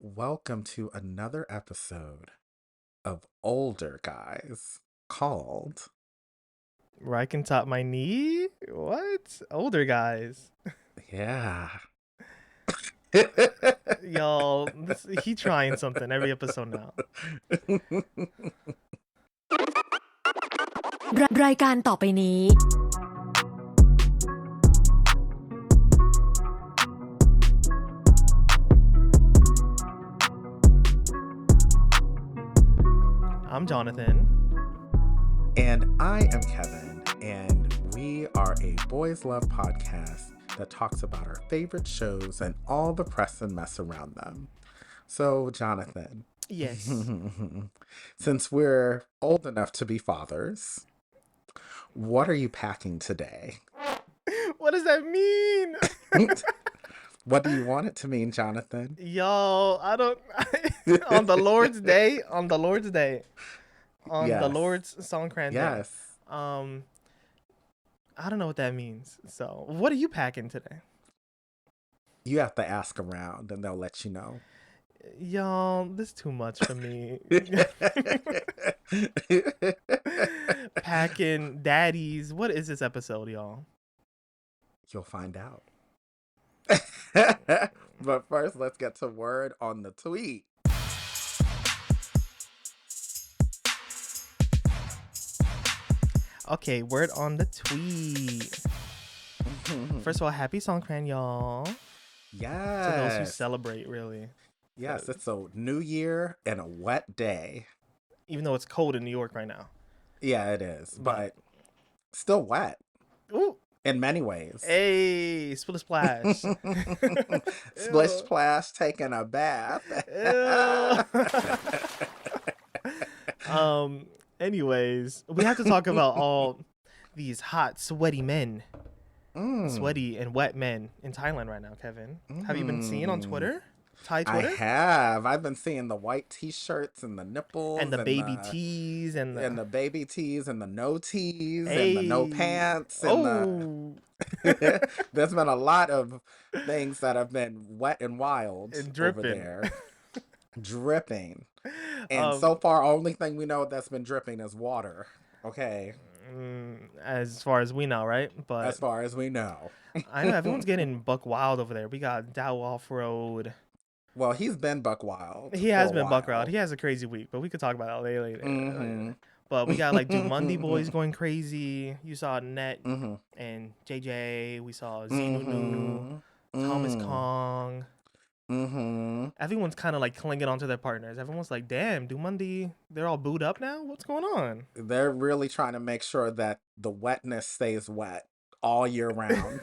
Welcome to another episode of Older Guys called RyCanTopMyKnee? What? Older guys. Yeah. Y'all, he trying something every episode now. รายการต่อไปนี้ I'm Jonathan. And I am Kevin, and we are a boys love podcast that talks about our favorite shows and all the press and mess around them. So, Jonathan. Yes. Since we're old enough to be fathers, what are you packing today? What does that mean? What do you want it to mean, Jonathan? Y'all, I don't... on the Lord's Day, the Lord's Songkran Day. Yes. I don't know what that means. So, what are you packing today? You have to ask around and they'll let you know. Y'all, this is too much for me. Packing Daddies. What is this episode, y'all? You'll find out. But first, let's get to word on the tweet. Okay, word on the tweet. First of all, happy Songkran, y'all. Yes. To those who celebrate, really. Yes, it's a new year and a wet day. Even though it's cold in New York right now. Yeah, it is. But still wet. Ooh. In many ways. Hey, splish splash. Splish splash, taking a bath. Anyways, we have to talk about all these hot, sweaty men. Sweaty and wet men in Thailand right now, Kevin. Have you been seeing on Twitter? Thai Twitter? I have. I've been seeing the white t-shirts and the nipples and the baby tees and the baby tees and the no tees hey. and the no pants and there's been a lot of things that have been wet and wild and dripping. Over there. Dripping. And so far, only thing we know that's been dripping is water. Okay. As far as we know, right? But as far as we know. I know everyone's getting buck wild over there. We got Dow Off-Road. Well, he's been buck wild. He has been buck wild. He has a crazy week, but we could talk about that later. But we got like Dumundee boys going crazy. You saw Net and JJ. We saw Zinunu, Thomas Kong. Everyone's kind of like clinging onto their partners. Everyone's like, damn, Dumundee, they're all booed up now? What's going on? They're really trying to make sure that the wetness stays wet all year round.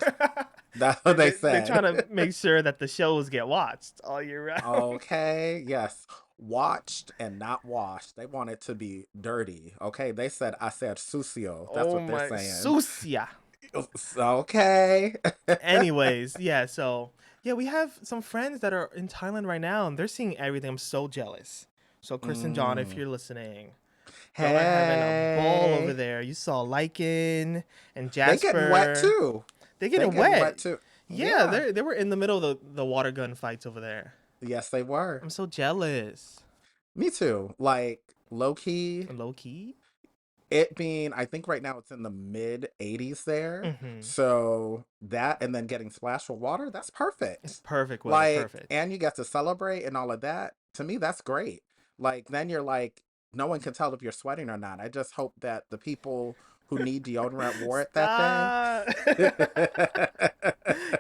That's what they say. They're trying to make sure that the shows get watched all year round. Okay, yes. Watched and not washed. They want it to be dirty. Okay, they said, I said sucio. That's what they're saying. Sucia. Okay. Anyways, yeah, so... Yeah, we have some friends that are in Thailand right now, and they're seeing everything. I'm so jealous. So, Chris and John, if you're listening, hey, y'all are having a ball over there. You saw Lycan and Jasper. They getting wet too. They're getting wet too. Yeah, they were in the middle of the water gun fights over there. Yes, they were. I'm so jealous. Me too. Like low key. Low key. It being, I think right now it's in the mid 80s there. So that and then getting splashed with water, that's perfect. It's perfect. Like, perfect. And you get to celebrate and all of that. To me, that's great. Like, then you're like, no one can tell if you're sweating or not. I just hope that the people who need deodorant wore it that day.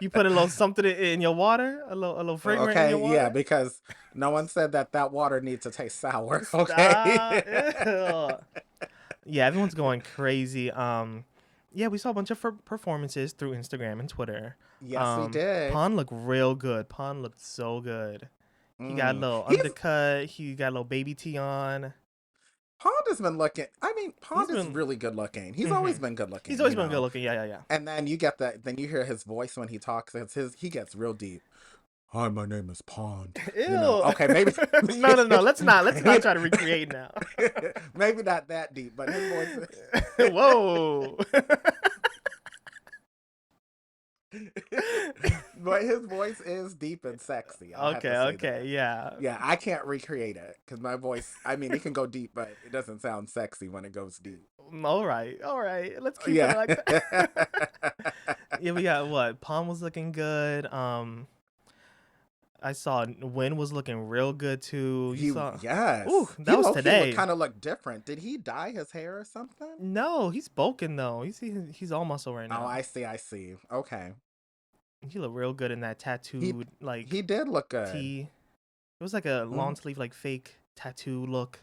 You put a little something in your water? A little fragrance in your water? Yeah, because no one said that water needs to taste sour. Okay. Yeah, everyone's going crazy. Yeah, we saw a bunch of performances through Instagram and Twitter. Yes, we did. Pon looked real good. Pon looked so good. He got a little undercut. He got a little baby tee on. Pond has been looking. I mean, Pond is really good looking. He's always been good looking. He's always been good looking. Yeah. And then you get that. Then you hear his voice when he talks. He gets real deep. Hi, my name is Pond. Ew. You know, okay, maybe. No. Let's not try to recreate now. Maybe not that deep, but his voice. Whoa. But his voice is deep and sexy. I'll have to say Okay, that. yeah. Yeah, I can't recreate it because my voice, I mean, it can go deep, but it doesn't sound sexy when it goes deep. All right. Let's keep it Yeah. like that. Yeah, we got what? Palm was looking good. I saw Win was looking real good too. You saw? Ooh, Yes. that was He look today. kind of look different. Did he dye his hair or something? No, he's bulking though. He's all muscle right Oh, now. I see. Okay. He looked real good in that tattooed like He did look good. tee. It was like a long sleeve like fake tattoo look.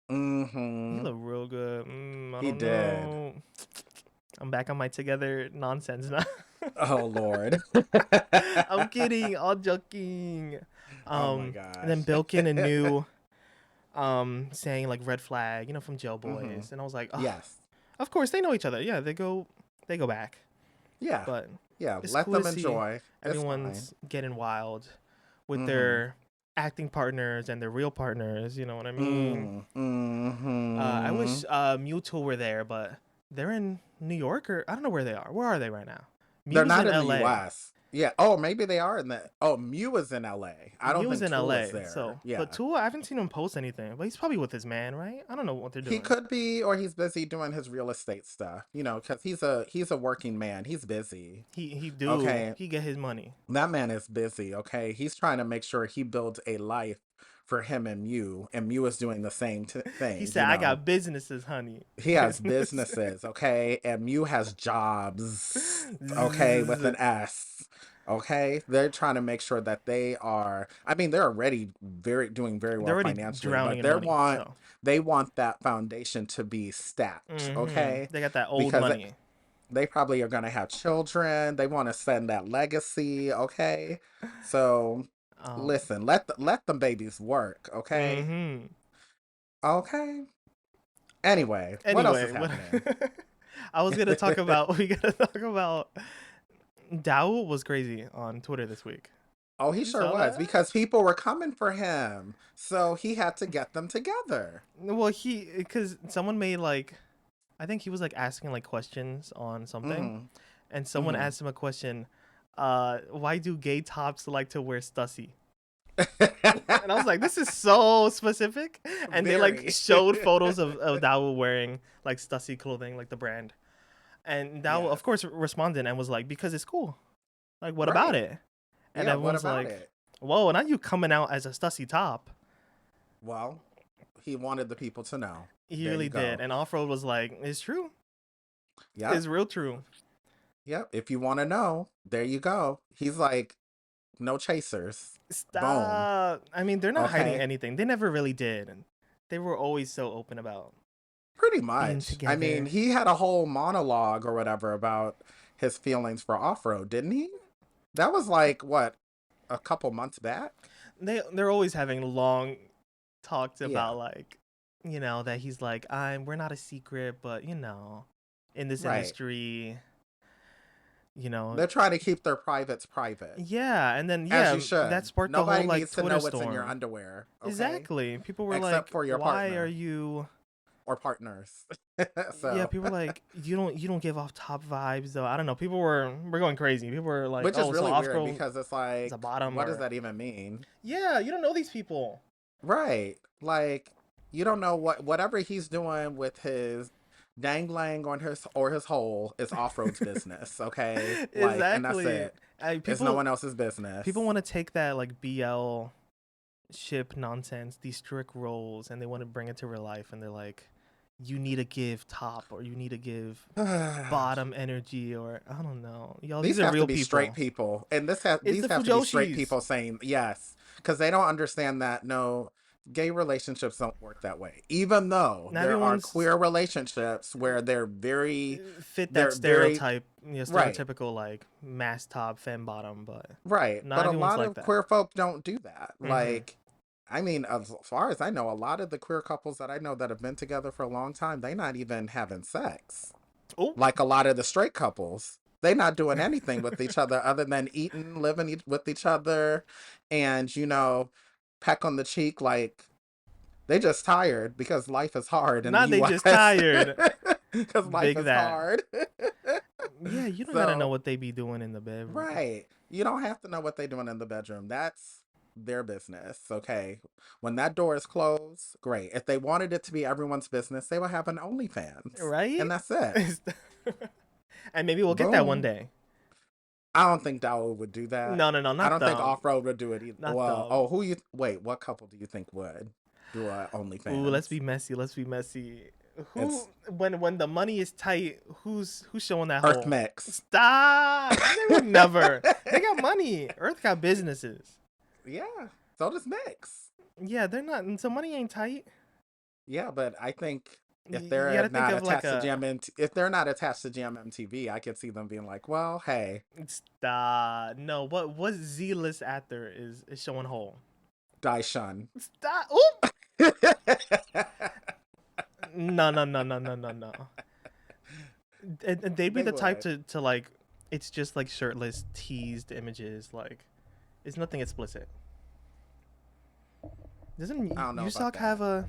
He looked real good. I don't know. I'm back on my together nonsense now. Oh Lord. I'm kidding. All joking. Oh my gosh. And then Bilkin and New saying like red flag, you know, from Jail Boys. And I was like, oh, yes. Of course they know each other. Yeah, they go back. Yeah. But yeah, it's let cool them to see enjoy. everyone's getting wild with their acting partners and their real partners, you know what I mean? I wish Mewtwo were there, but they're in New York or I don't know where they are. Where are they right now? They're not in LA. the US. Yeah. Oh, maybe they are in the. Oh, Mew is in LA. I don't Mew think is in Tua LA. is there. So, yeah. But Tua, I haven't seen him post anything. But he's probably with his man, right? I don't know what they're doing. He could be, or he's busy doing his real estate stuff. You know, because he's a working man. He's busy. He do. Okay. He get his money. That man is busy. Okay. He's trying to make sure he builds a life for him and Mew is doing the same thing. He said, "I got businesses, honey." He has businesses, okay, and Mew has jobs, okay, with an S. Okay, they're trying to make sure that they are. I mean, they're already doing very well financially, but they want that foundation to be stacked. Okay, they got that old money. They probably are going to have children. They want to send that legacy. Okay, so listen, let them babies work. Okay, okay. Anyway, what else is happening? I was gonna talk about. We gotta talk about. Dow was crazy on Twitter this week. Oh, he sure was, because people were coming for him, so he had to get them together. Well, because someone made like, I think he was like asking like questions on something, and someone asked him a question. Why do gay tops like to wear Stussy? And I was like, this is so specific. And they like showed photos of Dow wearing like Stussy clothing, like the brand. And Dow, of course, responded and was like, because it's cool. Like, what about it? And everyone's like, whoa, not you coming out as a Stussy top. Well, he wanted the people to know. He really did. And Off-Road was like, it's true. Yeah. It's real true. Yep. If you want to know, there you go. He's like, no chasers. Stop. Boom. I mean, they're not hiding anything. They never really did. And they were always so open about pretty much. I mean, he had a whole monologue or whatever about his feelings for Off-Road, didn't he? That was like, what, a couple months back? They're always having long talks about like, you know, that he's like, we're not a secret, but you know, in this industry, you know, they're trying to keep their privates private. Yeah, and then as you should. That sparked Nobody the whole like needs Twitter to know storm. what's in your underwear. Okay? Exactly. People were except like, for your why partner. are you or partners? So. Yeah, people were like, you don't give off top vibes though. I don't know. People were going crazy. People were like, which is really so weird because it's like, it's a bottom what does that even mean? Yeah, you don't know these people. Right. Like, you don't know whatever he's doing with his dangling on his hole is Off-Road's business, okay? Like, exactly. And that's it. It's no one else's business. People want to take that like BL ship nonsense, these strict roles, and they want to bring it to real life, and they're like, you need to give top or you need to give bottom energy, or I don't know. Y'all, these are real people. Straight people, and these have to be straight people saying yes, because they don't understand that gay relationships don't work that way. Even though there are queer relationships where they're very fit that stereotype, stereotypical like mass top, femme bottom, but but a lot of queer folk don't do that. Like, I mean, as far as I know, a lot of the queer couples that I know that have been together for a long time, they're not even having sex. Ooh. Like a lot of the straight couples, they're not doing anything with each other other than eating, living with each other, and, you know, peck on the cheek. Like, they just tired because life is hard. Not they just tired. because life Big is that. hard. Yeah, you don't gotta know So, what they be doing in the bedroom. right. You don't have to know what they're doing in the bedroom. That's their business. Okay. When that door is closed, great. If they wanted it to be everyone's business, they would have an OnlyFans. Right? And that's it. And maybe we'll get that one Boom. day. I don't think Dawo would do that. No, I not don't think them. Off Road would do it either. Not Well, them. wait, what couple do you think would do a OnlyFans? Ooh, let's be messy. Who It's when the money is tight, who's showing that Earth hole? Mix. Stop. They would never. They got money. Earth got businesses. Yeah. So does Mix. Yeah, they're not. So money ain't tight. Yeah, but I think if You they're gotta think not of like attached to a. if they're not attached to GMMTV, I could see them being like, well, hey, Stop. No, what Z-list actor is showing hole? Daishun. Stop. Oop. No. And they'd be They the type would. to like, it's just like shirtless, teased images. Like, it's nothing explicit. Doesn't I don't know Usopp about have that. a?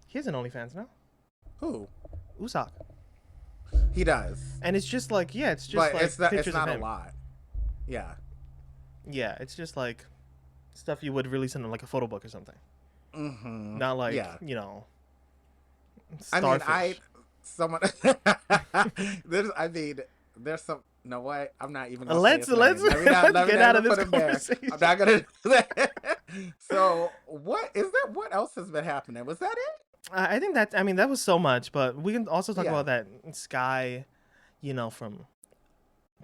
He has an OnlyFans now. Who? Usopp. He does. And it's just like, yeah, it's just But like it's pictures not of a him. lot. Yeah. Yeah, it's just like stuff you would release in like a photo book or something. Mm-hmm. Not like, Yeah. Starfish. I mean, someone there's some no way. I'm not even gonna say his name. Let's Let me get not out of even this put him there. conversation. I'm not gonna do that. So what else has been happening? Was that it? I think that was so much, but we can also talk Yeah. about that Sky, from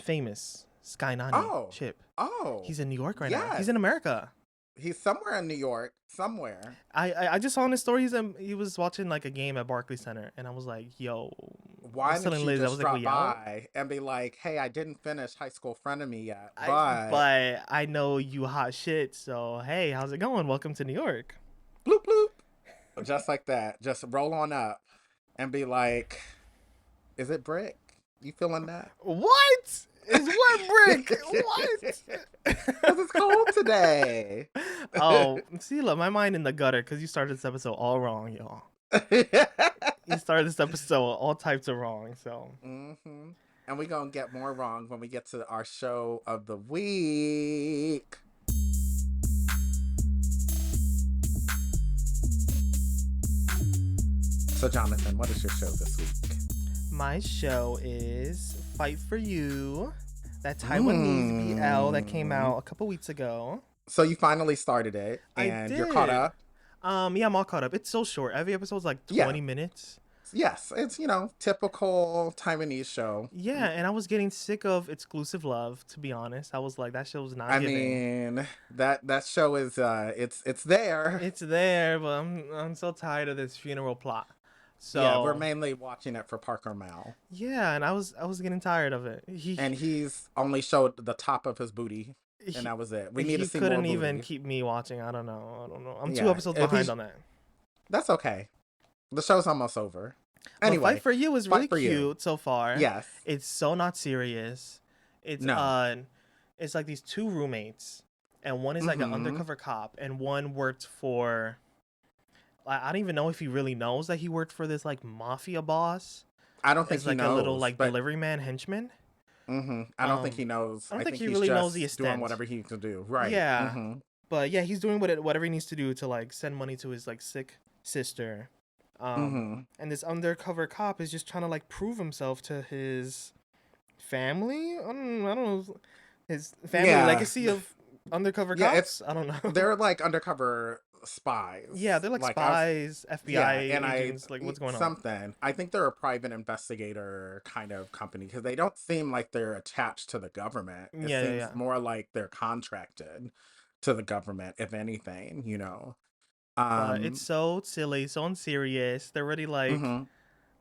Famous Sky Nani Oh. Chip. Oh. He's in New York right now. yes. He's in America. He's somewhere in New York. Somewhere. I just saw in his stories he was watching like a game at Barclays Center, and I was like, yo, Why I'm didn't telling you Liz, I just was like, drop we out. by and be like, hey, I didn't finish High School Frenemy yet, But I know you hot shit, so hey, how's it going? Welcome to New York. bloop bloop. Just like that. Just roll on up and be like, is it Brick? You feeling that? What? Is what brick? What? Because it's cold today. Oh, see, look, my mind in the gutter because you started this episode all wrong, y'all. You started this episode all types of wrong, so. Mm-hmm. And we're going to get more wrong when we get to our show of the week. So, Jonathan, what is your show this week? My show is Fight for You, that Taiwanese BL that came out a couple weeks ago. So you finally started it, and you're caught up? Yeah, I'm all caught up. It's so short. Every episode's like 20 minutes. Yes, it's, typical Taiwanese show. Yeah, and I was getting sick of exclusive love, to be honest. I was like, that show's not giving. Mean, that show is, it's there. It's there, but I'm so tired of this funeral plot. So yeah, we're mainly watching it for Parker Mal. Yeah, and I was getting tired of it. And he's only showed the top of his booty, and that was it. We need to see more booty. He couldn't even keep me watching. I don't know. I'm 2 episodes behind on that. That's okay. The show's almost over. Anyway, Fight for You is really cute so far. Yes. It's so not serious. It's it's like these two roommates, and one is like an undercover cop, and one worked for. I don't even know if he really knows that he worked for this like mafia boss. I don't think he knows. Like a little delivery man henchman. Mm-hmm. I don't think he knows. I don't think he he's really just knows the extent. doing whatever he can do. Right. Yeah. Mm-hmm. But yeah, he's doing whatever he needs to do to like send money to his like sick sister. And this undercover cop is just trying to like prove himself to his family. I don't know his family legacy of undercover cops. I don't know. They're like undercover spies. Yeah, they're like spies, FBI agents. Like what's going on? Something. I think they're a private investigator kind of company because they don't seem like they're attached to the government. It seems more like they're contracted to the government, if anything. It's so silly, so unserious. They're already like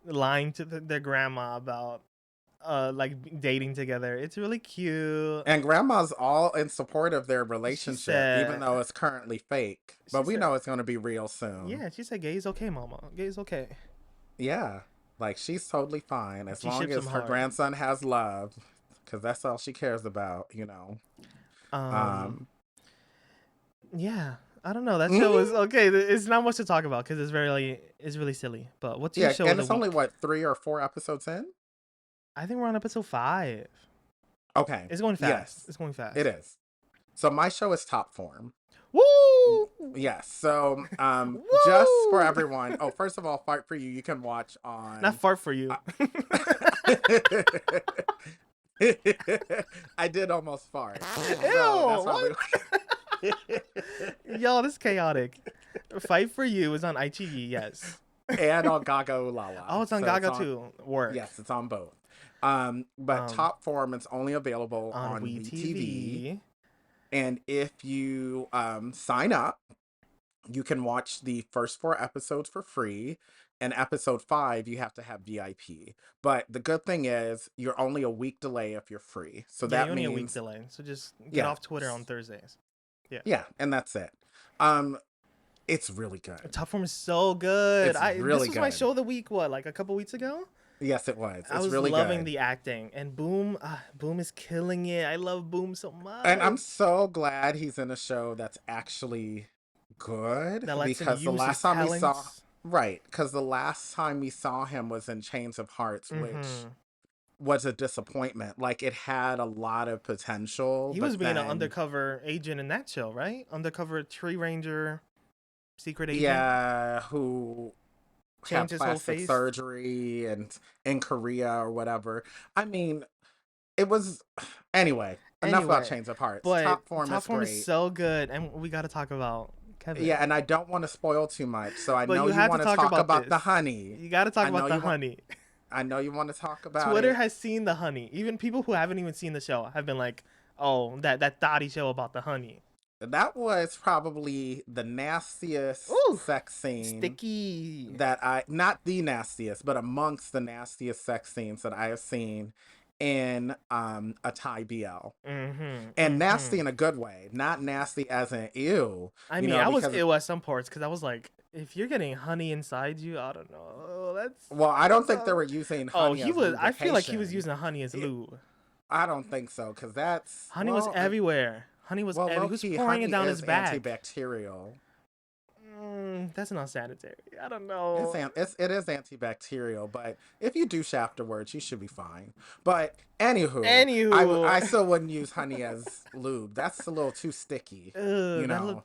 lying to their grandma about like dating together. It's really cute. And grandma's all in support of their relationship, even though it's currently fake. But we know it's going to be real soon. Yeah, she said, "Gay is okay, mama. Gay is okay." Yeah, like she's totally fine as long as her grandson has love, because that's all she cares about. Yeah. I don't know. That show was okay. It's not much to talk about because it's really silly. But what's your Yeah, show and of the it's only week? what 3 or 4 episodes in. I think we're on episode 5. Okay. It's going fast. Yes, It's going fast. it is. So my show is Top Form. Woo! Yes. So just for Woo! everyone. Oh, first of all, Fight for You. You can watch Not on. fart for you. I did almost fart. So that's Ew! probably. Yo, this is chaotic. Fight for You is on ITV, yes. And on Gaga Lala. Oh, it's on So Gaga too. Work. Yes, it's on both. But Um, Top Form is only available on on WeTV. WeTV. And if you sign up, you can watch the first 4 episodes for free. And episode 5, you have to have VIP. But the good thing is, you're only a week delay if you're free. So Yeah, that you're only a week means, delay. So just get yeah, off Twitter on Thursdays. Yeah. yeah, and that's it. It's really good. Top Form is so good. It's This really was my good. show of the week, what, like a couple weeks ago? Yes, it was. I It's was really loving good. the acting. And Boom is killing it. I love Boom so much. And I'm so glad he's in a show that's actually good, That lets him because the use last his time we saw, talents. right, because the last time we saw him was in Chains of Hearts, which Mhm. was a disappointment. Like, it had a lot of potential, He but was being an then, undercover agent in that show, right? Undercover tree ranger, secret agent. yeah, who had Changed his whole plastic face. surgery and in Korea or whatever. I mean, it was anyway. Enough about Anyway, Chains of Hearts. but Top Form Top is Form great. is so good, and we got to talk about Kevin. Yeah, and I don't want to spoil too much, so I But know you you have to want to talk talk about about the this. honey. You got to talk I about know the you want. honey. I know you want to talk about Twitter it. has seen the honey. Even people who haven't even seen the show have been like, "Oh, that Dottie show about the honey." That was probably the nastiest Ooh, sex scene sticky. that not the nastiest, but amongst the nastiest sex scenes that I have seen in a Thai BL. And nasty in a good way, not nasty as in ew. I mean, I was ill at some parts because I was like, if you're getting honey inside you, I don't know. That's Well, I don't think they were using honey. he as was. I feel like he was lubrication. using honey as lube. I don't think so, because that's Honey was everywhere. Honey was well, everywhere. He was low-key, pouring it honey down is his back. antibacterial. That's not sanitary. I don't know. It is antibacterial, but if you douche afterwards, you should be fine. But anywho, I still wouldn't use honey as lube. That's a little too sticky. You know,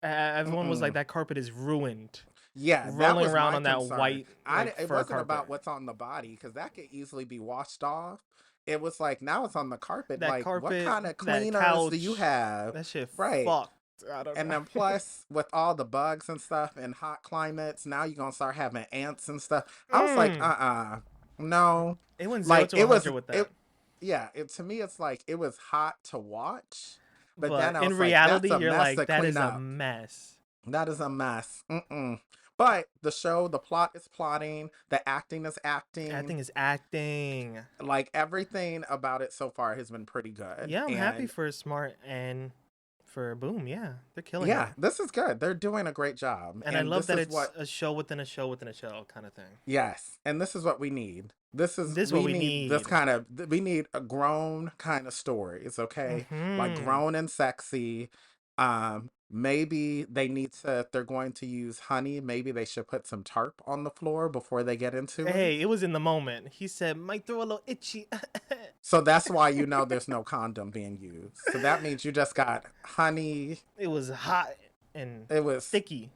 everyone was like, that carpet is ruined. Yeah, that rolling was around my on that concern. white It fur wasn't about carpet. what's on the body, because that could easily be washed off. It was like, now it's on the carpet. That Like, what carpet, kind of that cleaners do you couch, have? That shit Right. fucked. I don't And know. then plus, with all the bugs and stuff in hot climates, now you're gonna start having ants and stuff. I was like, no. It went 0 Like, to it 100 was, with that. yeah. To me, it's like it was hot to watch, but But then I was in like, reality, that's a you're mess like, to that clean is up. a mess. That is a mess. But the show, the plot is plotting, the acting is acting. Acting is acting. Like, everything about it so far has been pretty good. Yeah, I'm happy for Smart and for Boom. Yeah, they're killing Yeah, it. this is good. They're doing a great job. And I love that this is it's a show within a show within a show kind of thing. Yes, and this is what we need. This is what we need. This kind of, we need a grown kind of stories, okay? Like, grown and sexy. Maybe they need to, if they're going to use honey, maybe they should put some tarp on the floor before they get into it. Hey, it was in the moment. He said, might throw a little itchy. So that's why you know there's no condom being used. So that means you just got honey. It was hot and It was sticky.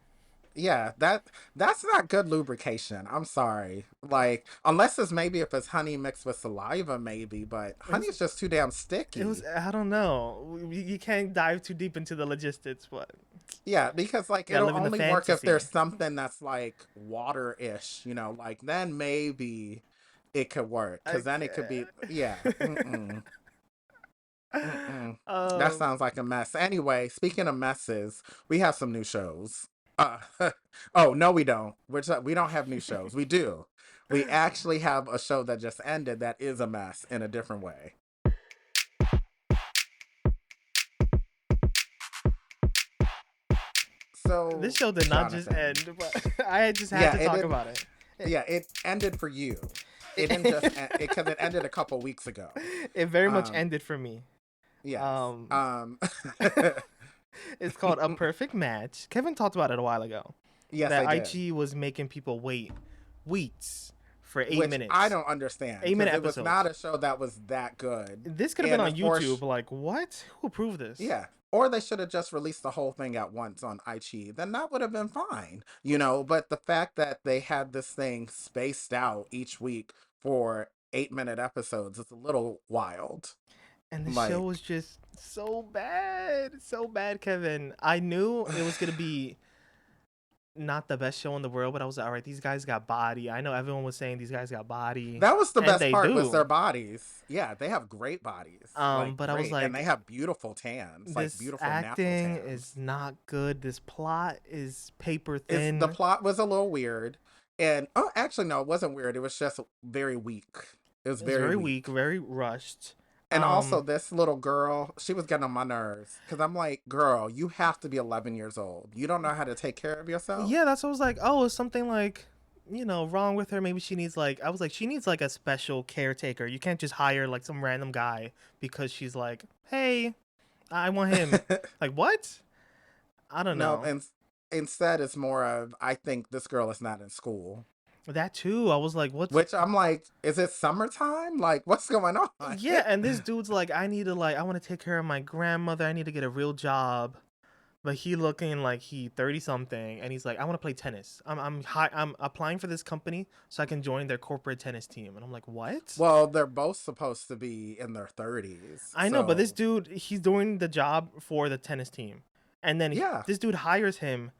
Yeah, that's not good lubrication. I'm sorry. Like, unless it's maybe if it's honey mixed with saliva, maybe, but honey is just too damn sticky. It was, I don't know. You can't dive too deep into the logistics, but yeah, because like gotta it'll live in the only work if there's fantasy. something that's like water-ish, like then maybe it could work. Because then it could be, yeah. That sounds like a mess. Anyway, speaking of messes, we have some new shows. Oh, no, we don't. We don't have new shows. We do. We actually have a show that just ended that is a mess in a different way. So this show did not just end, but I just had to talk about it. Yeah, it ended for you. It didn't just end, because it ended a couple weeks ago. It very much ended for me. Yes. It's called A Perfect Match. Kevin talked about it a while ago. Yes, That I did. IG was making people wait weeks for 8 Which minutes. I don't understand. 8-minute Because it was episodes. not a show that was that good. This could have been on YouTube. Like, what? Who approved this? Yeah. Or they should have just released the whole thing at once on IG. Then that would have been fine. You know, but the fact that they had this thing spaced out each week for 8-minute episodes is a little wild. And the show was just so bad. So bad, Kevin. I knew it was going to be not the best show in the world, but I was like, all right, these guys got body. I know everyone was saying these guys got body. That was the best part was their bodies. Yeah, they have great bodies. But great. I was like, and they have beautiful tans, this beautiful acting natural tans. is not good. This plot is paper thin. The plot was a little weird, and actually no, it wasn't weird. It was just very weak. It was very weak, very rushed. And also, this little girl, she was getting on my nerves. Because I'm like, girl, you have to be 11 years old. You don't know how to take care of yourself? Yeah, that's what I was like, oh, is something like, wrong with her? Maybe she needs I was like, she needs a special caretaker. You can't just hire some random guy because she's like, hey, I want him. Like, what? I don't know. No, and instead it's more of, I think this girl is not in school. That too. I was like, what? Which I'm like, is it summertime? Like, what's going on? Yeah, and this dude's like, I want to take care of my grandmother. I need to get a real job. But he looking like he 30 something, and he's like, I want to play tennis. I'm applying for this company so I can join their corporate tennis team. And I'm like, what? Well, they're both supposed to be in their 30s. I know, but this dude, he's doing the job for the tennis team, and then this dude hires him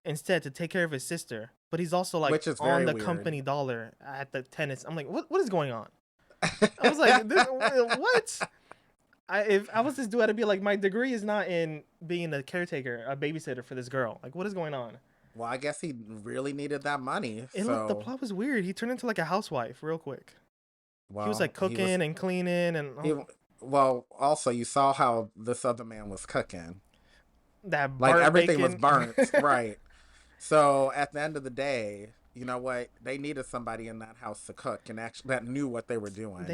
instead to take care of his sister. But he's also Which is on the weird. company dollar at the tennis. I'm like, what is going on? I was like, what? If I was this dude, I'd be like, my degree is not in being a caretaker, a babysitter for this girl. Like, what is going on? Well, I guess he really needed that money. The plot was weird. He turned into a housewife real quick. Well, he was cooking and cleaning and. Well, also you saw how this other man was cooking. That everything bacon. was burnt, right? So at the end of the day, you know what? They needed somebody in that house to cook and actually that knew what they were doing.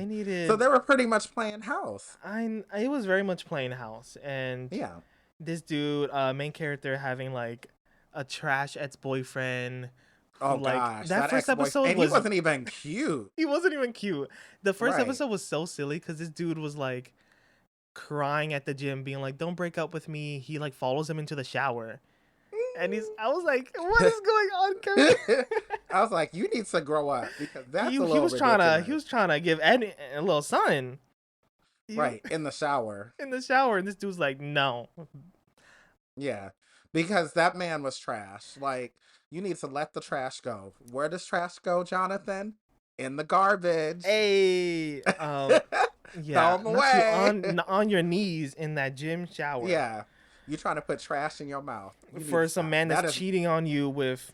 So they were pretty much playing house. It was very much playing house, and this dude, main character, having a trash ex-boyfriend. Oh gosh, that first episode and he wasn't even cute. He wasn't even cute. The first episode was so silly because this dude was crying at the gym, being like, "Don't break up with me." He follows him into the shower. And I was like, what is going on, Kevin? I was like, you need to grow up because that's he a little was ridiculous. He was trying to give Ed a little son. Right, in the shower. In the shower, and this dude's like, no. Yeah, because that man was trash. You need to let the trash go. Where does trash go, Jonathan? In the garbage. Hey, yeah, throw him away. on your knees in that gym shower. Yeah. You're trying to put trash in your mouth. For some man that's cheating on you with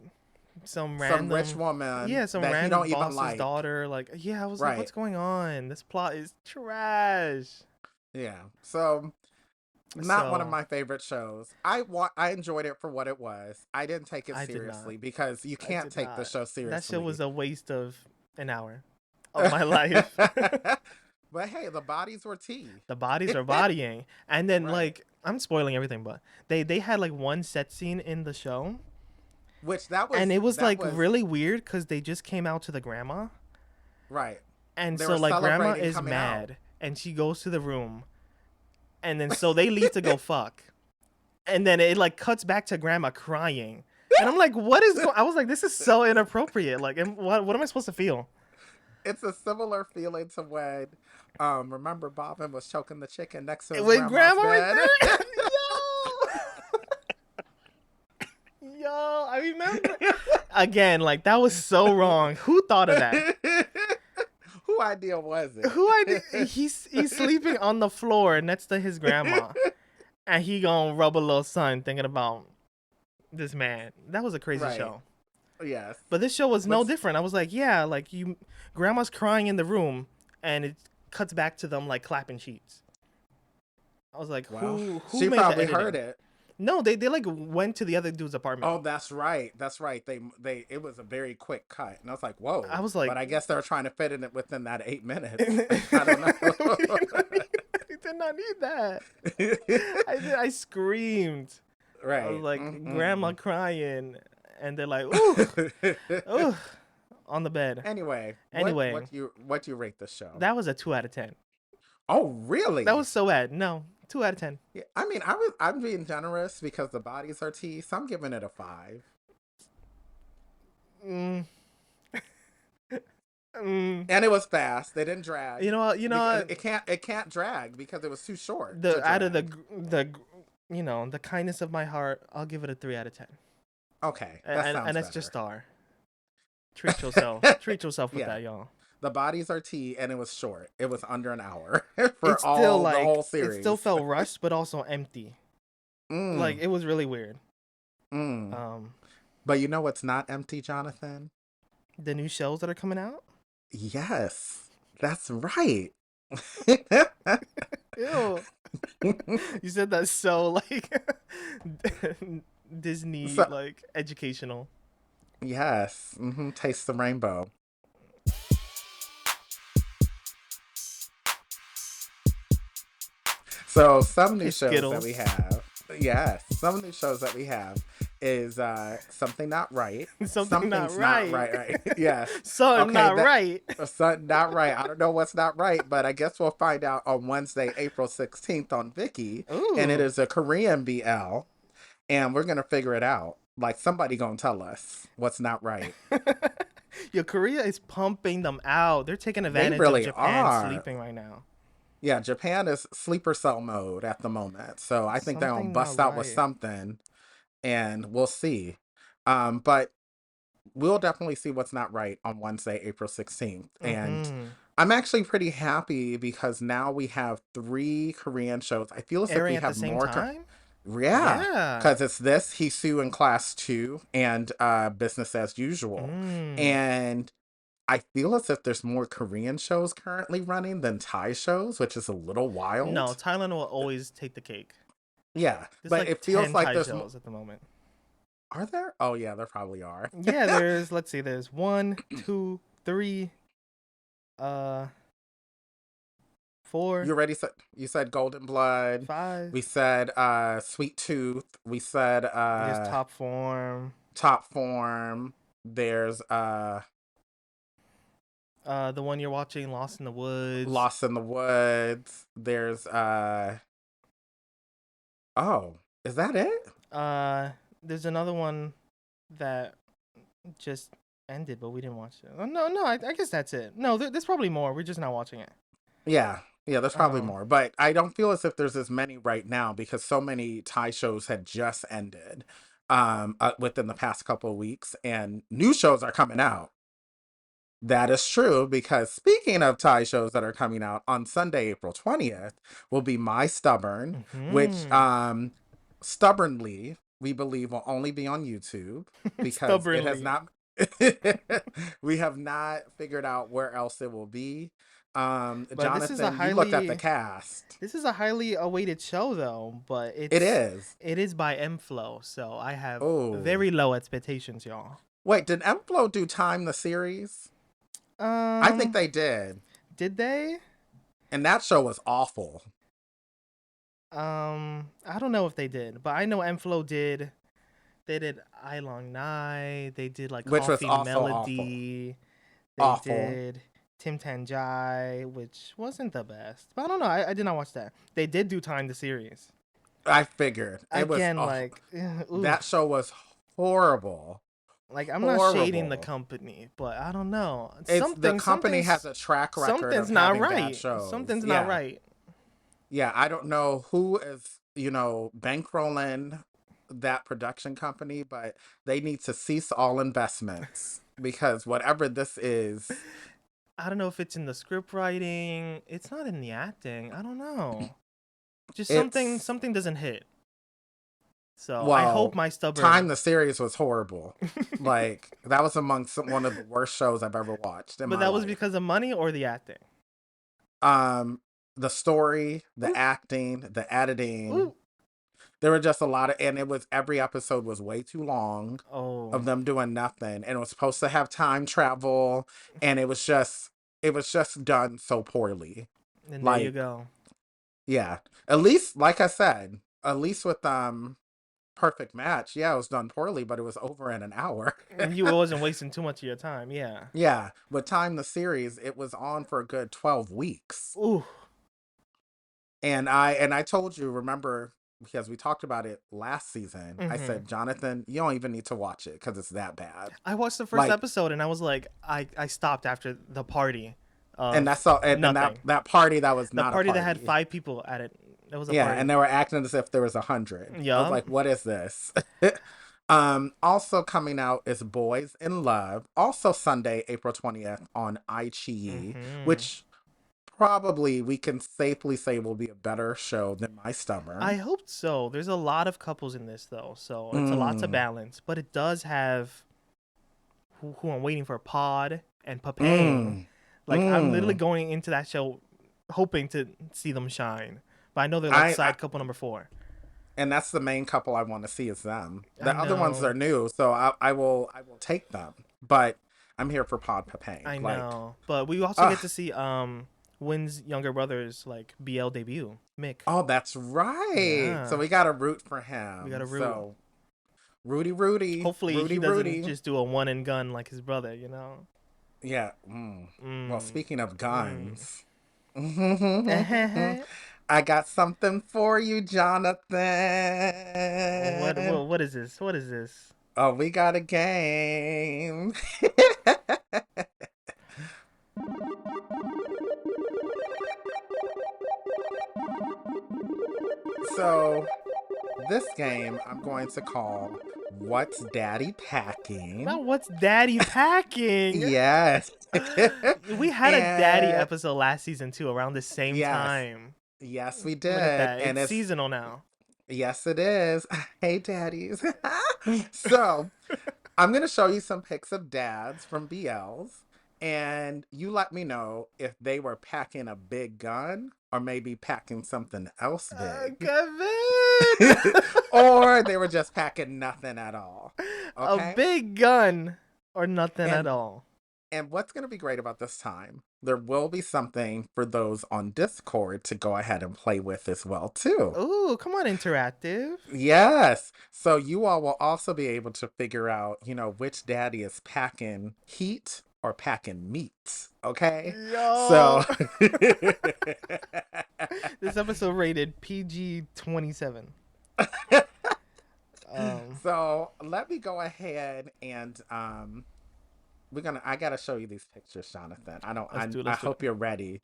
some rich woman. Yeah, some that random you don't boss's even like. daughter. I was like, what's going on? This plot is trash. Yeah. So, not one of my favorite shows. I enjoyed it for what it was. I didn't take it seriously because you can't take the show seriously. That show was a waste of an hour of my life. But hey, the bodies were tea. The bodies are bodying. And then I'm spoiling everything, but they had one set scene in the show. Which that was, and it was really weird because they just came out to the grandma. Right. And so grandma is mad and she goes to the room. And then so they leave to go fuck. And then it cuts back to grandma crying. And I'm like, what is I was like, this is so inappropriate. What am I supposed to feel? It's a similar feeling to when remember Bobbin was choking the chicken next to his when grandma bed? Was there? Yo, I remember. Again, that was so wrong. Who thought of that? Who idea was it? Who idea? He's sleeping on the floor next to his grandma, and he gonna rub a little sun thinking about this man. That was a crazy show. Yes. But this show was no different. I was like, yeah, grandma's crying in the room, and it cuts back to them clapping sheets. I was like, who she made probably the heard it. No, they went to the other dude's apartment. Oh, that's right. They it was a very quick cut, and I was like, whoa. I was like, but I guess they were trying to fit in it within that 8 minutes. I don't know. did not need that. I screamed. Right. I was like, grandma crying, and they're like, ooh, ooh, on the bed. Anyway, Anyway, what do you rate this show? that was a 2 out of 10. Oh, really? That was so bad. No, 2 out of 10. Yeah, I mean, I'm being generous because the bodies are tea, so I'm giving it a 5. And it was fast. They didn't drag. You know what? It can't drag because it was too short. Out of the kindness of my heart, I'll give it a 3 out of 10. Okay, that sounds and it's better. just star. Treat yourself. Treat yourself with that, y'all. The bodies are tea, and it was short. It was under an hour It's all still the whole series. It still felt rushed, but also empty. Like it was really weird. But you know what's not empty, Jonathan? The new shows that are coming out. Yes, that's right. Ew. You said that so like Disney like educational. Yes. Taste the rainbow. So some new shows that we have. Yes, some new shows that we have is Something Not Right. Something's not right. Yeah. Something not right. Something not right. I don't know what's not right, but I guess we'll find out on Wednesday, April 16th on Viki. Ooh. And it is a Korean BL. And we're going to figure it out. Like somebody going to tell us what's not right. Yo, Korea is pumping them out. They're taking advantage really of Japan are. sleeping right now. Yeah, Japan is sleeper cell mode at the moment. So I think they're going to bust out with something. And we'll see. But we'll definitely see what's not right on Wednesday, April 16th. And I'm actually pretty happy because now we have 3 Korean shows. I feel as if we have at the more. Same time? Yeah. Because it's this, Hisu in Class 2, and Business as Usual. And I feel as if there's more Korean shows currently running than Thai shows, which is a little wild. No, Thailand will always take the cake. Yeah, there's but like it feels like there's shows at the moment. Are there? Oh yeah, there probably are. Yeah, there's. Let's see. There's 1, 2, 3, 4. You already said. You said Golden Blood. 5. We said Sweet Tooth. We said there's Top Form. Top Form. There's the one you're watching, Lost in the Woods. Lost in the Woods. There's Oh, is that it? There's another one that just ended, but we didn't watch it. Oh, no, I guess that's it. No, there's probably more. We're just not watching it. Yeah, there's probably more. But I don't feel as if there's as many right now because so many Thai shows had just ended within the past couple of weeks, and new shows are coming out. That is true, because speaking of Thai shows that are coming out, on Sunday, April 20th, will be My Stubborn, which stubbornly, we believe will only be on YouTube, because it has not, we have not figured out where else it will be. Jonathan, you looked at the cast. This is a highly awaited show, though, but it is by M-Flow, so I have very low expectations, y'all. Wait, did M-Flow do Time the series? I think they did. Did they? And that show was awful. I don't know if they did, but I know M-Flow did. They did I Long Night. They did like which Coffee was also Melody. Awful. They did Tim Tanjai, which wasn't the best. But I don't know. I did not watch that. They did do Time the series. I figured. Again, that show was horrible. Like, I'm not shading the company, but I don't know. The company has a track record. Something's of not having right. Bad shows. Something's not right. Yeah, I don't know who is, bankrolling that production company, but they need to cease all investments because whatever this is. I don't know if it's in the script writing. It's not in the acting. I don't know. Just something doesn't hit. So I hope My Stubborn. Time the series was horrible. Like, that was amongst one of the worst shows I've ever watched. But that was because of money or the acting? The story, the acting, the editing. There were just a lot of, and every episode was way too long of them doing nothing. And it was supposed to have time travel, and it was just done so poorly. And there you go. Yeah. At least, like I said, at least with Perfect Match, yeah, it was done poorly, but it was over in an hour. You wasn't wasting too much of your time. Yeah. Yeah. With Time the series, it was on for a good 12 weeks. Ooh. And I told you, remember, because we talked about it last season, I Mm-hmm. said, Jonathan, you don't even need to watch it because it's that bad. I watched the first Like, episode and I was like, I stopped after the party and of that's all, and nothing. that party that was The not a party that had party. 5 people at it. That was a Yeah, party. and they were acting as if there was 100. I was Yup. like, what is this? Also coming out is Boys in Love. Also Sunday, April 20th on iQIYI, Mm-hmm. which probably we can safely say will be a better show than My I Stubborn. hope so. There's a lot of couples in this though, so it's a lot to Mm, balance. But it does have who I'm waiting for, Pod and Papang. mm, Like I'm literally mm. going into that show hoping to see them shine. But I know they're like I side couple number 4. and that's the main couple I want to see is them. I The other ones are know. new, so I will take them. But I'm here for Pod Papang. I Like, know. But we also get ugh. to see Wynn's younger brother's like BL debut, Mick. Oh, that's right. So Yeah. we got to root for We got him. to root. So Rudy, Rudy, Hopefully he Rudy, doesn't Rudy. just do a one and gun like his brother, you know. Yeah. Mm. Well, Mm. speaking of Mm. guns, I got something for you, Jonathan. What is this? What is this? Oh, we got a game. So, this game I'm going to call What's Daddy Packing? Now what's Daddy packing? Yes. We had a Daddy And episode last season too, around the same yes, time. yes, we Look at did. that. And It's it's, seasonal now. yes, it is. Hey, daddies. So, I'm going to show you some pics of dads from BLs, and you let me know if they were packing a big gun or maybe packing something else big, Kevin! or they were just packing nothing at all. A Okay? big gun or nothing at And all. and what's going to be great about this time, there will be something for those on Discord to go ahead and play with as well too. Ooh, come on, interactive. Yes. So you all will also be able to figure out, which daddy is packing heat or packing meat. Okay. So, Yo. This episode rated PG-27. so let me go ahead and I gotta show you these pictures, Jonathan. Let's do it. I Let's do it. hope you're ready.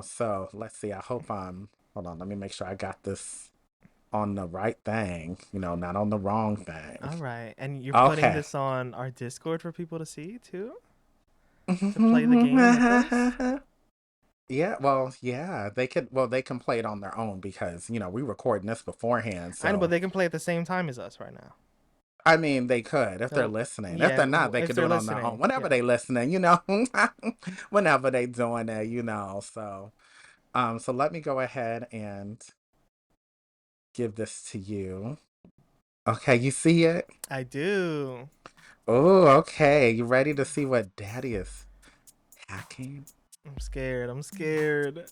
So let's see. I hope hold on, let me make sure I got this on the right thing, not on the wrong thing. All right. And you're putting Okay. this on our Discord for people to see too? To play the game with us? Yeah, they can play it on their own because, we recording this beforehand. I know, but So, they can play at the same time as us right now. I mean, they could if they're So, listening. If yeah, they're not, they if could do they're it on their own. listening. Whenever Yeah. they listening, whenever they doing it. So let me go ahead and give this to you. Okay, you see it? I do. Oh, okay. You ready to see what daddy is packing? I'm scared. I'm scared.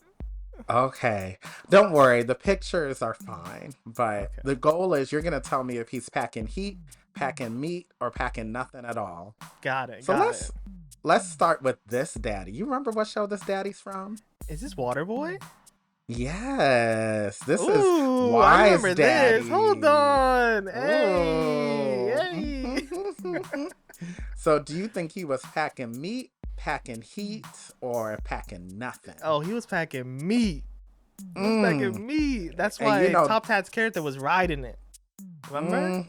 Okay. Don't worry, the pictures are fine. But Okay. the goal is you're gonna tell me if he's packing heat, packing meat, or packing nothing at all. Got it. So Got it. let's start with this daddy. You remember what show this daddy's from? Is this Waterboy? Yes. This is Ooh, I Wise remember Daddy. this. Hold on. Ooh. Hey. So do you think he was packing meat, packing heat, or packing nothing? Oh, he was packing meat. He was Mm. packing meat. That's And why Top Hat's character was riding it. Remember?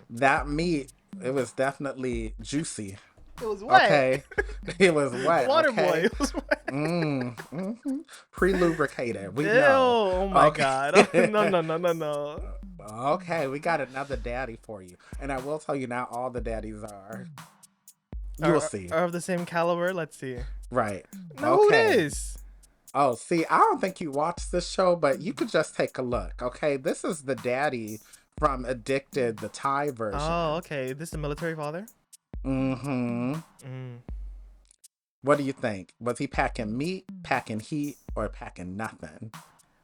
That meat, it was definitely juicy. It was wet. Okay. It was wet. Waterboy. Okay. It was wet. Pre-lubricated. We Ew, know. oh my Okay. God. No. Okay, we got another daddy for you. And I will tell you now, all the daddies are. You'll see. Are of the same caliber? Let's see. Right. Now, who Okay. is? Oh, see, I don't think you watched this show, but you could just take a look. Okay, this is the daddy from Addicted, the Thai version. Oh, okay. This is the military father? Mm-hmm. Mm. What do you think? Was he packing meat, packing heat, or packing nothing?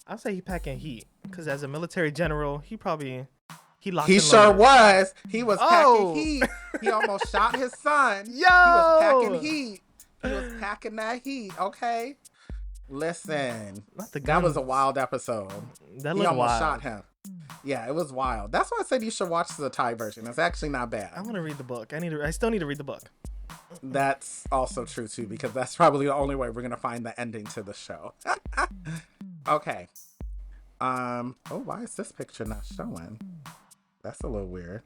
I'll say he packing heat because as a military general, he locked He and sure loaded. was. He was packing Oh. heat. He almost shot his son. Yo. He was packing heat. He was packing that heat. Okay. Listen, Not the that was a guns. wild episode. That He looked almost wild. shot him. Yeah, it was wild. That's why I said you should watch the Thai version. It's actually not bad. I want to read the book. I still need to read the book. That's also true too, because that's probably the only way we're gonna find the ending to the show. Okay. Oh, why is this picture not showing? That's a little weird.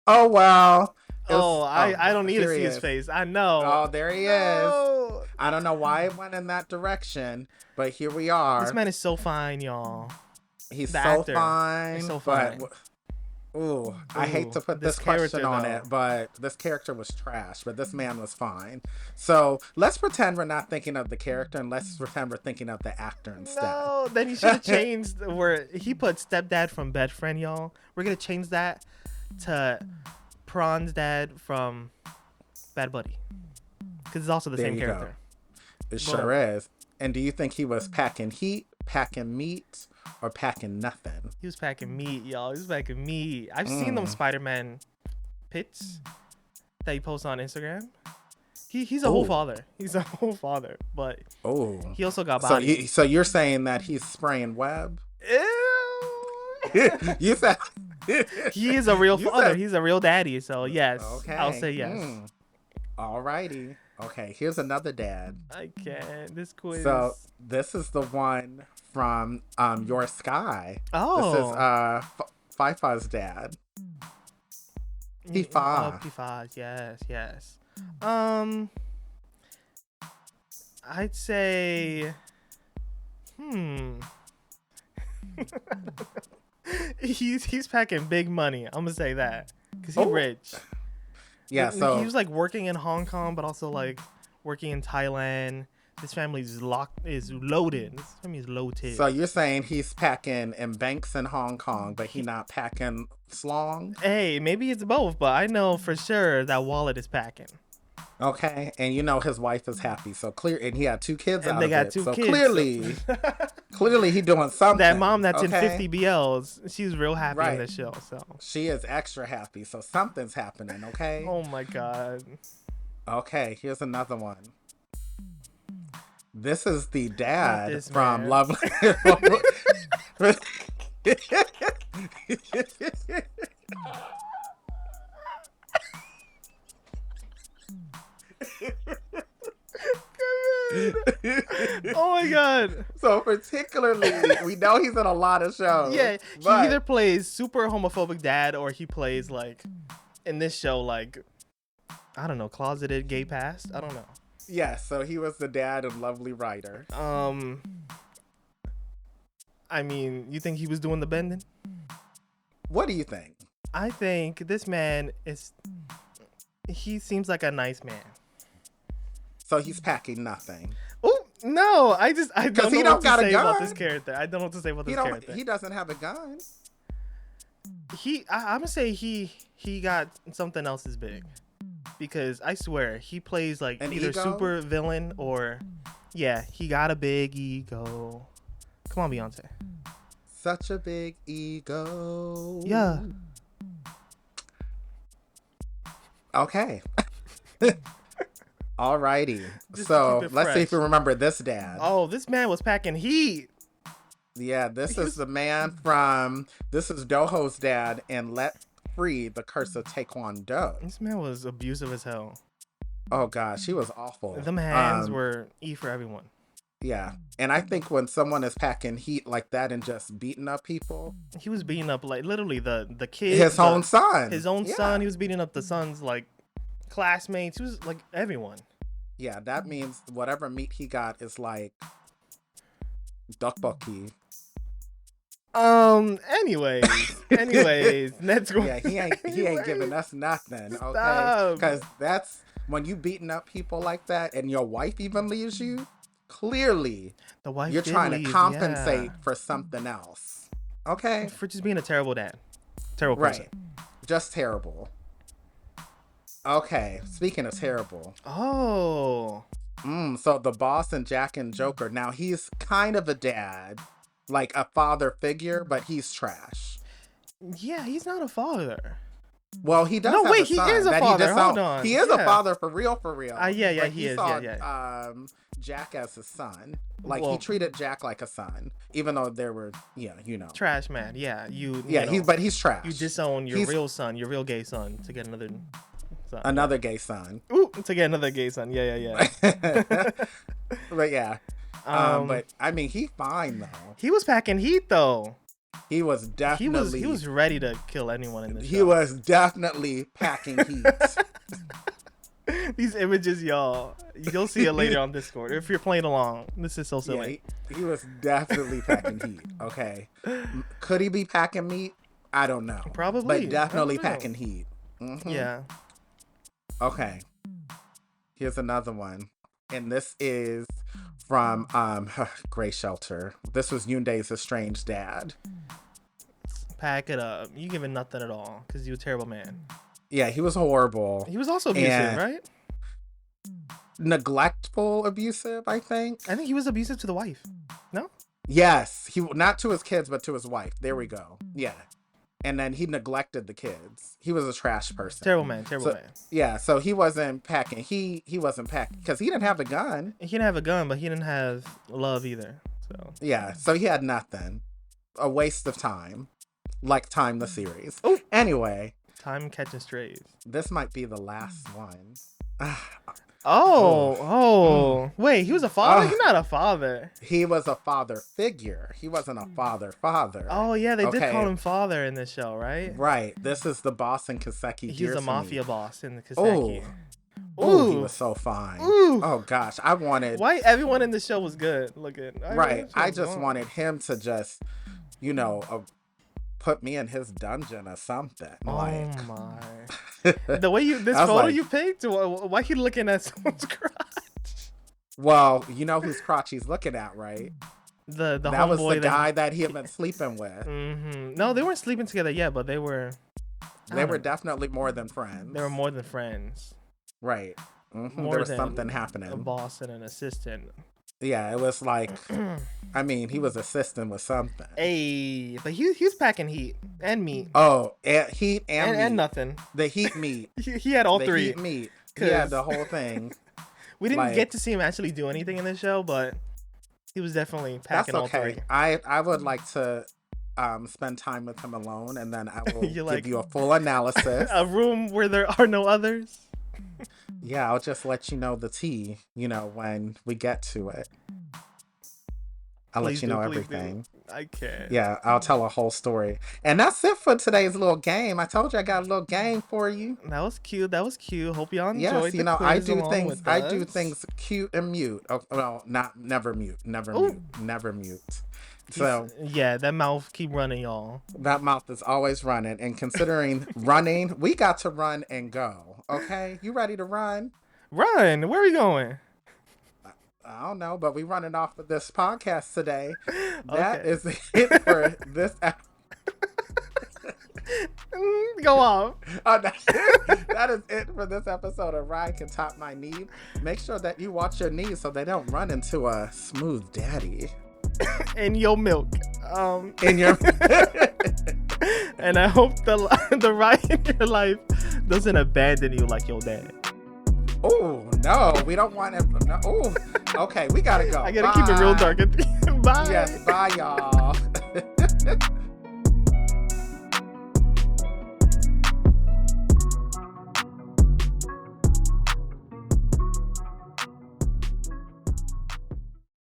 Oh well. I don't need to here see he his is. face. I know. Oh, there he is. No. I don't know why it went in that direction, but here we are. This man is so fine, y'all. He's the so actor fine. is so fine. But, I hate to put this this question character, on though. it, but this character was trash, but this man was fine. So let's pretend we're not thinking of the character and let's pretend we're thinking of the actor instead. No, then he should have changed where he put stepdad from bed friend, y'all. We're gonna change that to Prawn's dad from Bad Buddy, because it's also the There same you character. It sure is. And do you think he was packing heat, packing meat, or packing nothing? He was packing meat, y'all. He was packing meat. I've seen them Spider-Man pits that he posts on Instagram. He's a whole father. He's a whole father, but he also got body. So you're saying that he's spraying web? Ew. You said He is a real You father. said- He's a real daddy. So yes, Okay. I'll say yes. Alrighty. Okay, here's another dad. I can't. This quiz. So this is the one from Your Sky. Oh. This is Fifa's dad. Fifa. Fifa. Yes. I'd say he's packing big money. I'm gonna say that because he's rich. Yeah, so he was like working in Hong Kong, but also like working in Thailand. This family is loaded. This family is loaded. so you're saying he's packing in banks in Hong Kong, but he not packing slong? Hey, maybe it's both, but I know for sure that wallet is packing. Okay, and you know his wife is happy, so clear, and he had 2 kids And out they of got it, 2 so kids. clearly he doing something. That mom that's in okay? 50 BLs, she's real happy Right. in this show. So. She is extra happy, so something's happening. Okay. Oh my god. Okay, here's another one. This is the dad this from man. Lovely. Oh my god. So particularly, we know he's in a lot of shows. Yeah, he but- either plays super homophobic dad or he plays like in this show like I don't know, closeted gay past. I don't know. Yeah, so he was the dad of Lovely Writer. I mean, you think he was doing the bending? What do you think? I think this man he seems like a nice man. So he's packing nothing. Oh no! I don't know he what don't to got a say about gun. this character. I don't know what to say about this character. He doesn't have a gun. I'm gonna say he got something else as big, because I swear he plays like An either ego? super villain or he got a big ego. Come on, Beyonce. Such a big ego. Yeah. Okay. Alrighty. Just to So keep it let's see if fresh. you remember this dad. Oh, this man was packing heat. Yeah, this is the man from. This is Doho's dad in Let Free: The Curse of Taekwondo. This man was abusive as hell. Oh gosh, she was awful. Them hands were E for everyone. Yeah, and I think when someone is packing heat like that and just beating up people, He was beating up like literally the kid, his own son, his own Yeah. son. He was beating up the son's like classmates. He was like everyone. Yeah, that means whatever meat he got is like tteokbokki. Anyways, let's go. Yeah, he ain't giving us nothing, okay? Stop. Because that's when you beating up people like that, and your wife even leaves you. Clearly, The wife you're did trying leave, to compensate yeah. for something else, okay? For just being a terrible dad, terrible person. Right, just terrible. Okay, speaking of terrible, Oh, So the boss and Jack and Joker. Now he's kind of a dad, like a father figure, but he's trash. Yeah, he's not a father. Well, he does. No, have wait, a he son is a that father. He just Hold don't- on. He is Yeah. a father for real. Yeah, But he is. Saw, Yeah. Jack as his son. Like Well- he treated Jack like a son, even though there were, Trash man. Yeah, you. Yeah, you know, but he's trash. You disown your He's- real son, your real gay son, to get another son. Another gay son. Ooh, to get another gay son. Yeah. But yeah. But I mean, he fine though. He was packing heat though. He was definitely. He was ready to kill anyone in the show. He was definitely packing heat. These images, y'all, you'll see it later on Discord if you're playing along. This is so silly. Yeah, he was definitely packing heat. Okay, could he be packing meat? I don't know. Probably, but definitely I don't know. packing heat. Mm-hmm. Yeah. Okay. Here's another one, and this is from Gray Shelter. This was Yoondae's estranged dad. Pack it up. You giving nothing at all because you a terrible man. Yeah, he was horrible. He was also abusive, And- right? Neglectful, abusive, I think. I think he was abusive to the wife. No? Yes, he not to his kids, but to his wife. There we go. Yeah, and then he neglected the kids. He was a trash person. Terrible man. Yeah, so he wasn't packing. He wasn't packing because he didn't have the gun. He didn't have a gun, but he didn't have love either. So Yeah, so he had nothing. A waste of time, like Time the series. Oh. Anyway, time catching strays. this might be the last one. Wait, he was a father? Oh. He's not a father. He was a father figure. He wasn't a father. Oh yeah, they did Okay. call him father in this show, right? Right. This is the boss in Kiseki. He's a mafia Gearsony. boss in the Oh. Kiseki. Ooh, he was so fine. Ooh. Oh gosh, I wanted. Why everyone in the show was good looking. Right. I just wanted him to just, put me in his dungeon or something. Oh my. The way this I was photo like- you picked, why he looking at someone's crotch? Well, you know whose crotch he's looking at, right? The That was homeboy the guy that he had been sleeping with. Mm-hmm. No, they weren't sleeping together yet, but they were. They were definitely more than friends. They were more than friends. Right. Mhm, More there was than something A happening. boss and an assistant. Yeah, it was like, I mean, he was assisting with something. Hey, but he was packing heat and meat Oh, heat and meat. and nothing. The heat meat. He had all the three. heat meat. He 'Cause- had the whole thing. We didn't like- get to see him actually do anything in this show, but he was definitely That's packing all okay. three. I would like to spend time with him alone, and then I will You like- give you a full analysis. A room where there are no others. Yeah, I'll just let you know the tea, when we get to it. I'll Please let you know do, please do. everything. I can't. Yeah, I'll tell a whole story. And that's it for today's little game. I told you I got a little game for you. That was cute. That was cute. Hope y'all enjoyed Yes, the I quiz do along things. with I do us. things cute and mute. Oh, well, never mute. Ooh. Never mute. So Yeah, that mouth keep running, y'all. that mouth is always running. And considering running, we got to run and go. Okay, you ready to run? Run. Where are we going? I don't know, but we running off of this podcast today. That Okay. is it for this episode. Go off. Oh, that's it. That is it for this episode of Ride Can Top My Knee. Make sure that you watch your knees so they don't run into a smooth daddy And your milk. in your. And I hope the ride in your life doesn't abandon you like your dad. Oh no, we don't want it. No. Oh, okay, we gotta go. I gotta keep it real Bye. dark. Bye. Yes, bye, y'all.